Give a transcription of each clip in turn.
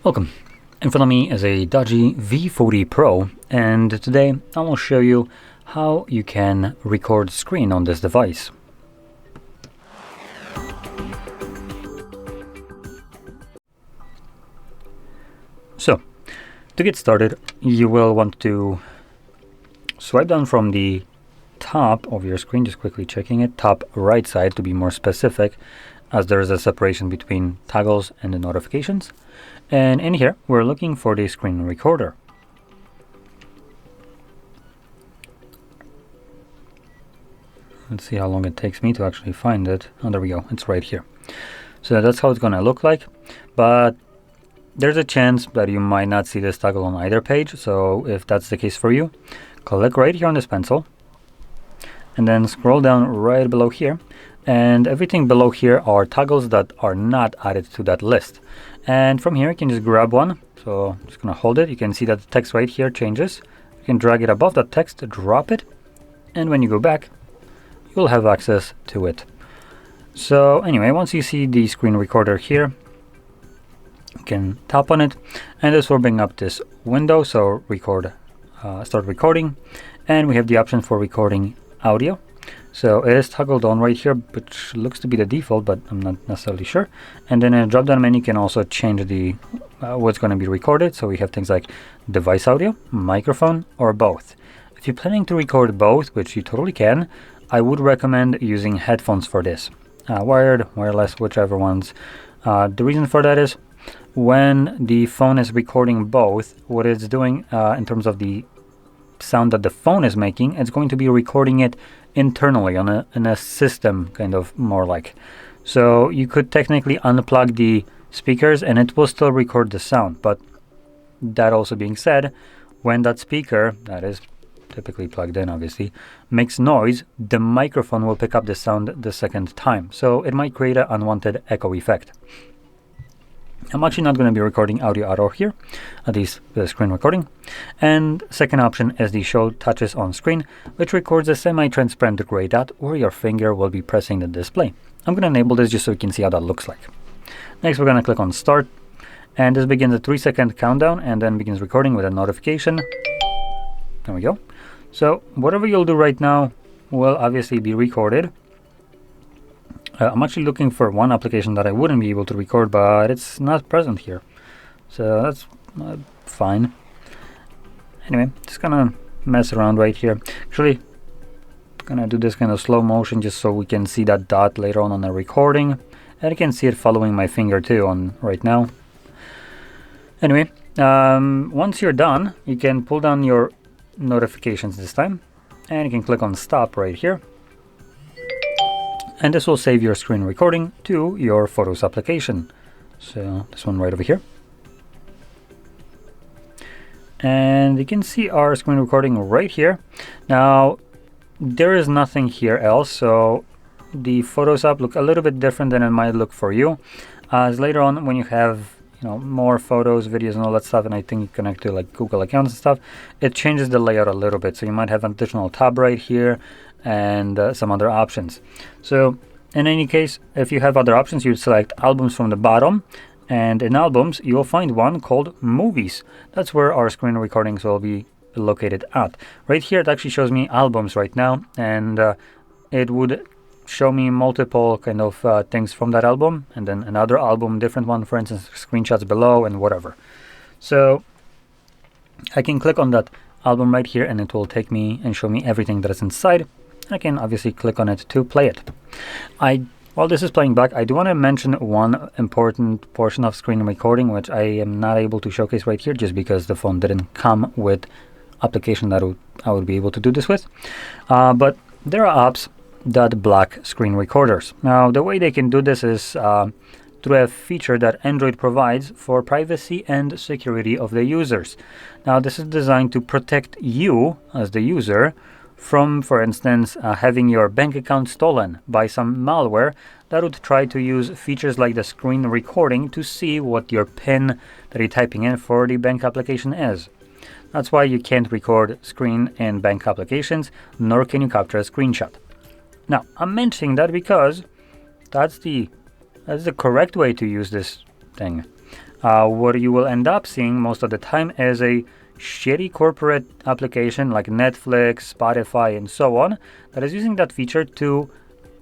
Welcome. In front of me is a DOOGEE V40 Pro, and today I will show you how you can record screen on this device. So, to get started, you will want to swipe down from the top of your screen, just quickly checking it, top right side to be more specific, as there is a separation between toggles and the notifications. And in here, we're looking for the screen recorder. Let's see how long it takes me to actually find it. Oh, there we go. It's right here. So that's how it's going to look like. But there's a chance that you might not see this toggle on either page. So if that's the case for you, click right here on this pencil. And then scroll down right below here. And everything below here are toggles that are not added to that list. And from here you can just grab one. So I'm just going to hold it. You can see that the text right here changes. You can drag it above that text, drop it, and when you go back you'll have access to it. So anyway, once you see the screen recorder here, you can tap on it and this will bring up this window. So start recording, and we have the option for recording audio. So it is toggled on right here, which looks to be the default, but I'm not necessarily sure. And then in a drop down menu you can also change the what's going to be recorded. So we have things like device audio, microphone, or both. If you're planning to record both, which you totally can, I would recommend using headphones for this. Wired, wireless, whichever ones. The reason for that is when the phone is recording both, what it's doing in terms of the sound that the phone is making, it's going to be recording it internally in a system, kind of more like. So you could technically unplug the speakers and it will still record the sound. But that also being said, when that speaker, that is typically plugged in obviously, makes noise, the microphone will pick up the sound the second time. So it might create an unwanted echo effect. I'm actually not going to be recording audio at all here, at least the screen recording. And second option is the show touches on screen, which records a semi-transparent gray dot where your finger will be pressing the display. I'm going to enable this just so you can see how that looks like. Next we're going to click on start, and this begins a 3-second countdown and then begins recording with a notification. There we go. So whatever you'll do right now will obviously be recorded. I'm actually looking for one application that I wouldn't be able to record, but it's not present here. So that's fine. Anyway, just gonna mess around right here. Actually, gonna do this kind of slow motion just so we can see that dot later on the recording. And you can see it following my finger too on right now. Anyway, once you're done, you can pull down your notifications this time. And you can click on stop right here. And this will save your screen recording to your Photos application. So this one right over here. And you can see our screen recording right here. Now, there is nothing here else, so the Photos app look a little bit different than it might look for you. As later on, when you have more photos, videos, and all that stuff, and I think you connect to like Google accounts and stuff, it changes the layout a little bit. So you might have an additional tab right here and some other options. So in any case, if you have other options, you select albums from the bottom, and in albums you will find one called movies. That's where our screen recordings will be located at. Right here it actually shows me albums right now, and it would show me multiple kind of things from that album, and then another album, different one, for instance, screenshots below and whatever. So I can click on that album right here and it will take me and show me everything that is inside. I can obviously click on it to play it. While this is playing back, I do want to mention one important portion of screen recording, which I am not able to showcase right here just because the phone didn't come with application that I would be able to do this with. But there are apps that block screen recorders. Now, the way they can do this is through a feature that Android provides for privacy and security of the users. Now, this is designed to protect you as the user from, for instance, having your bank account stolen by some malware that would try to use features like the screen recording to see what your PIN that you're typing in for the bank application is. That's why you can't record screen in bank applications, nor can you capture a screenshot. Now, I'm mentioning that because that's the correct way to use this thing. What you will end up seeing most of the time is a shitty corporate application like Netflix, Spotify, and so on that is using that feature to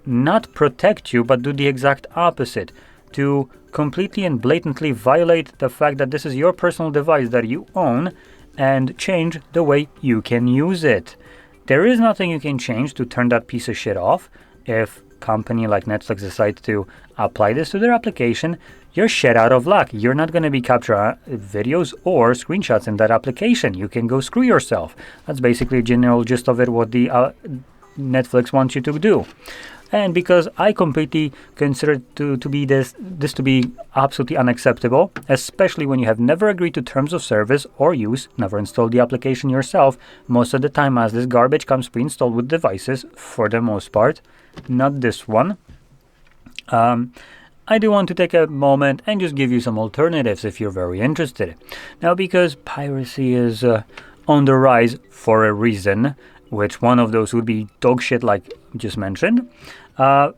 not protect you, but do the exact opposite, to completely and blatantly violate the fact that this is your personal device that you own and change the way you can use it. There is nothing you can change to turn that piece of shit off. If company like Netflix decides to apply this to their application, you're shit out of luck. You're not going to be capturing videos or screenshots in that application. You can go screw yourself. That's basically a general gist of it, what the Netflix wants you to do. And because I completely consider this to be absolutely unacceptable, especially when you have never agreed to terms of service or use, never installed the application yourself, most of the time as this garbage comes pre-installed with devices, for the most part, not this one. I do want to take a moment and just give you some alternatives if you're very interested. Now, because piracy is on the rise for a reason, which one of those would be dog shit like just mentioned,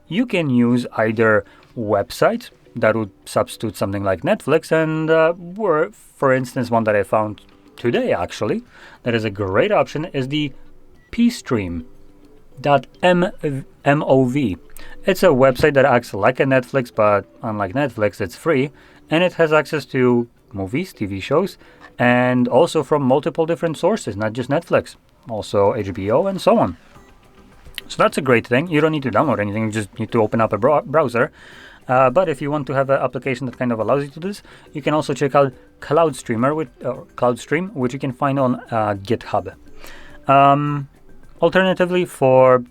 you can use either websites that would substitute something like Netflix, and for instance, one that I found today actually, that is a great option, is the pstream.mov. It's a website that acts like a Netflix, but unlike Netflix, it's free, and it has access to movies, TV shows, and also from multiple different sources, not just Netflix, also HBO and so on. So that's a great thing. You don't need to download anything, you just need to open up a browser. But if you want to have an application that kind of allows you to do this, you can also check out Cloudstream, which you can find on GitHub. Alternatively, for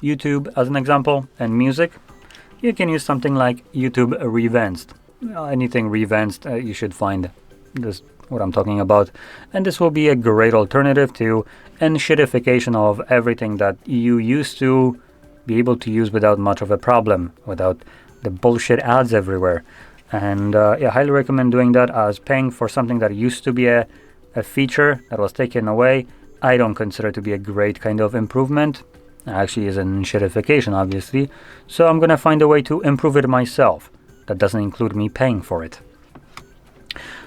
YouTube as an example and music, you can use something like YouTube Revanced. Anything Revanced, you should find this, what I'm talking about, and this will be a great alternative to enshittification of everything that you used to be able to use without much of a problem, without the bullshit ads everywhere. And yeah, highly recommend doing that, as paying for something that used to be a feature that was taken away, I don't consider to be a great kind of improvement. It actually is an enshittification, obviously, so I'm gonna find a way to improve it myself that doesn't include me paying for it.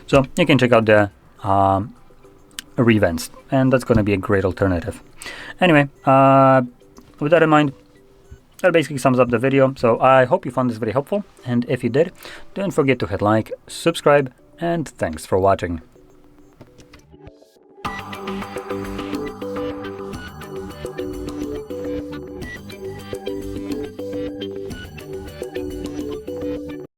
So you can check out the Revanced, and that's going to be a great alternative. Anyway, with that in mind, that basically sums up the video. So I hope you found this very helpful, and if you did, don't forget to hit like, subscribe, and thanks for watching.